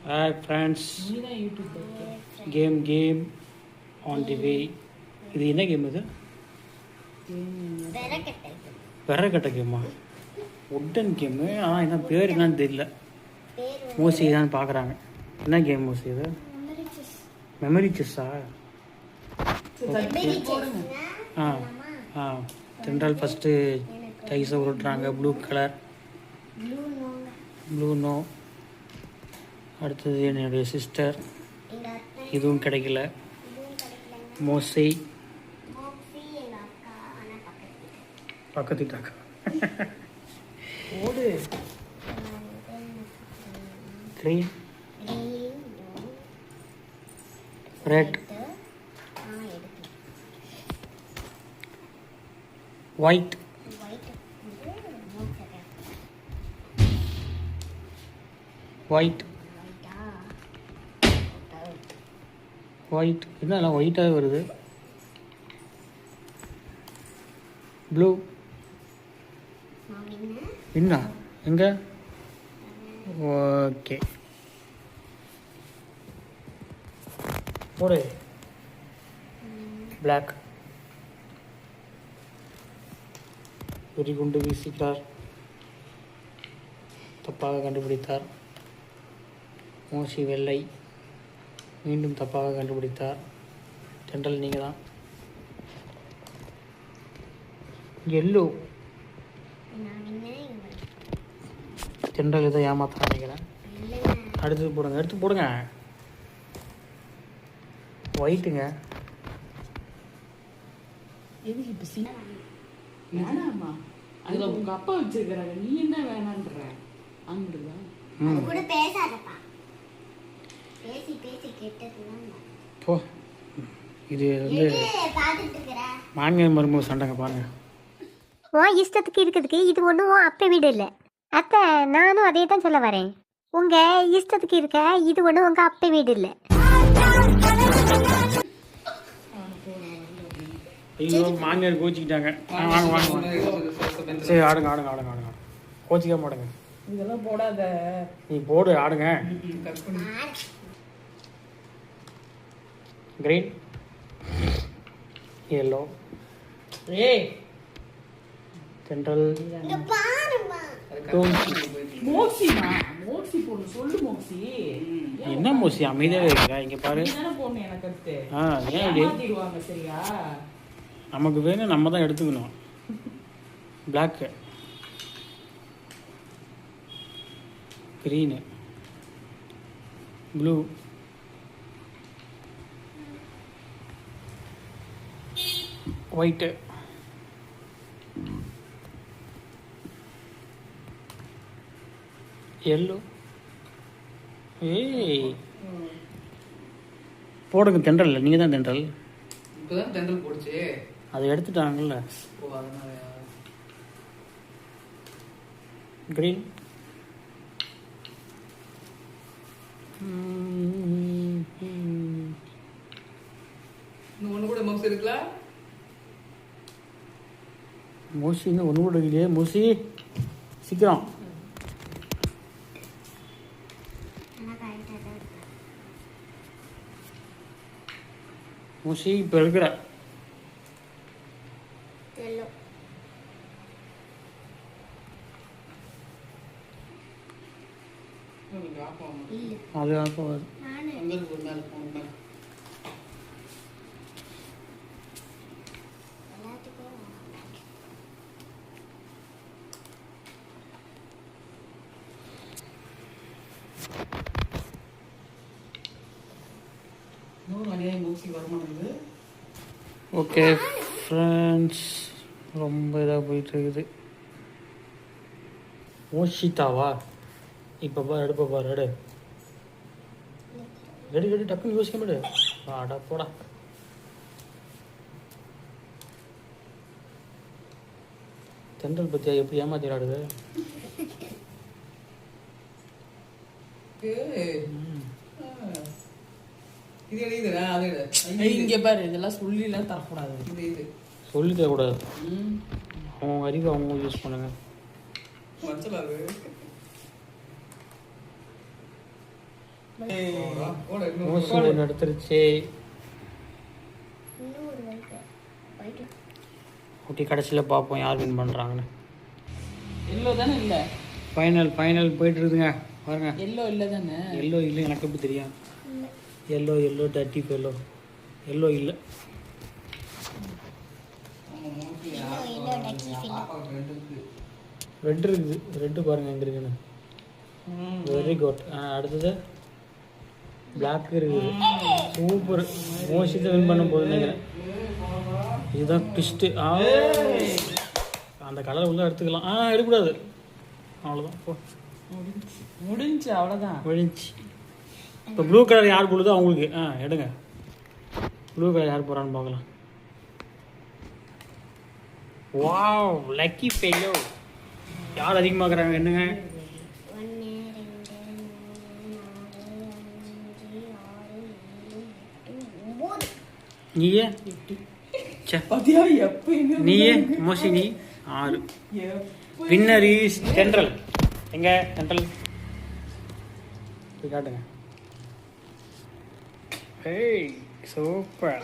Hi friends, game on the way. இது என்ன game இது? விறகட்ட கேமா? Wooden game. ஆனால் என்ன பேர் என்னன்னு தெரியல. மோஸ்ட்லி தான் பார்க்குறாங்க. என்ன கேம் மோஸ்ட்லி இது? மெமரி செஸ்ஸா? ஜென்ரல் ஃபஸ்ட்டு டைஸை உருட்டுறாங்க. Blue colour, blue no. அடுத்தது என்னுடைய சிஸ்டர், இதுவும் கிடைக்கல. மோசை பக்கத்து தாக்கா ஓடு. Green, red, white, white, white. என்னெல்லாம் ஒயிட்டாகவே வருது. ப்ளூ. என்ன எங்கே? ஓகே போடு. பிளாக். வெறிகுண்டு வீசிட்டார். தப்பாக கண்டுபிடித்தார். மோசி வெள்ளை. மீண்டும் தப்பாக கண்டுபிடித்தார். ஜென்ரல் நீங்கள் தான். எல்லோ. ஜென்ரல் இதை ஏமாத்த நினைக்கிறேன். அடுத்து போடுங்க, எடுத்து போடுங்க. ஒயிட்டுங்க. எதுக்கு இப்போ வேணாமா? அதில் உங்க அப்பா வச்சிருக்கிறாங்க, நீ என்ன வேணான்ற? அங்கிடுதா கூட பேசாதப்பா. பேசி பேசி கேட்டதுதான் போ. இது வந்து மாமியார் மருமக சண்டைங்க பாருங்க. உன் இஷ்டத்துக்கு இருக்கிறதுக்கு இது ஒன்றும் அப்பா வீடு இல்லை அத்தை. நானும் அதே தான் சொல்ல வரேன். உங்கள் இஷ்டத்துக்கு இருக்க இது ஒன்றும் உங்கள் அப்பா வீடு இல்லை. ஐயோ மாமியார் கோச்சிக்கிட்டாங்க. வாங்க வாங்க சரி, ஆடுங்க ஆடுங்க ஆடுங்க ஆடுங்க. கோச்சிக்க மாடுங்க. இதெல்லாம் போடாத. நீ போடு, ஆடுங்க. கிரீன், எல்லோ, ஏய் ஜென்ரல், மோக்சிமா, மோக்சி போடு. சொல்லு மோக்சி. என்ன மோசி அமைதியாக இருக்கா? இங்கே பாரு. என்ன போடணும் எனக்கு அடுத்து? ஏன் இப்படி மாத்திடுவாங்க சரியா? நமக்கு வேணும், நம்ம தான் எடுத்துக்கணும். Black, green, blue, white, yellow. ஏய் போடுங்க. தென்றல் நீங்கள் தான் தென்றல். இப்போதான் தென்றல் போடுச்சு. அதை எடுத்துட்டாங்கல்ல. ஓ அதனால. கிரீன், ஒன்று கூட மோக்ஸ் இருக்குல்ல. மோசி இன்னும் ஒன்று கூட இல்லையே. மோசி சீக்கிரம். மோசி இப்போ இருக்கிற அது அப்போ ஓகே ஃப்ரெண்ட்ஸ், ரொம்ப இதாக போயிட்டுருக்குது. மோஷிதாவா? இப்போ பாரு, எடுப்ப பாரு, எடு ரெடி ரெடி. டக்குன்னு யோசிக்க மாடு. வாடா போடா. தென்றல் பத்தியா எப்படி ஏமாத்தி விளாடுது. இங்க பாரு, இதெல்லாம் சொல்லிலாம் தரக்கூடாது. சொல்லி தரக்கூடாது. அவங்க அறிவு அவங்க யூஸ் பண்ணுங்க. மோசி ஒன்று எடுத்துருச்சு. ஓகே, கடைசியில் பார்ப்போம் யார் வின் பண்ணுறாங்கன்னு. எல்லோ தானே இல்லை? ஃபைனல் போயிட்டு இருக்குதுங்க பாருங்க. எல்லோ இல்லை தானே? எல்லோ இல்லை, எனக்கு எப்படி தெரியும்? எல்லோ டர்ட்டி எல்லோ இல்லை. ரெட் இருக்குது. ரெட்டு பாருங்க எங்க இருக்குன்னு. Very good. அடுத்தது பிளாக் இருக்குது. சூப்பர். மோஸ்ட்லி வின் பண்ண போகுது நினைக்கிறேன். இதுதான் ட்விஸ்ட்டு. அந்த கலர் உள்ள எடுத்துக்கலாம். எடுக்கக்கூடாது. அவ்வளோதான். போ, முடிஞ்சு அவ்வளோதான். முடிஞ்சு. இப்போ ப்ளூ கலர் யார் போடுதோ அவங்களுக்கு எடுங்க. ப்ளூ கலர் யார் போகிறான்னு பார்க்கலாம். Wow, lucky fellow. யார் அதிகமாக்குறாங்க என்னங்க? நீயே நீயே மோசி நீ 6. Winner is central. எங்க சென்ட்ரல் காட்டுங்க. ஏய் சூப்பர்.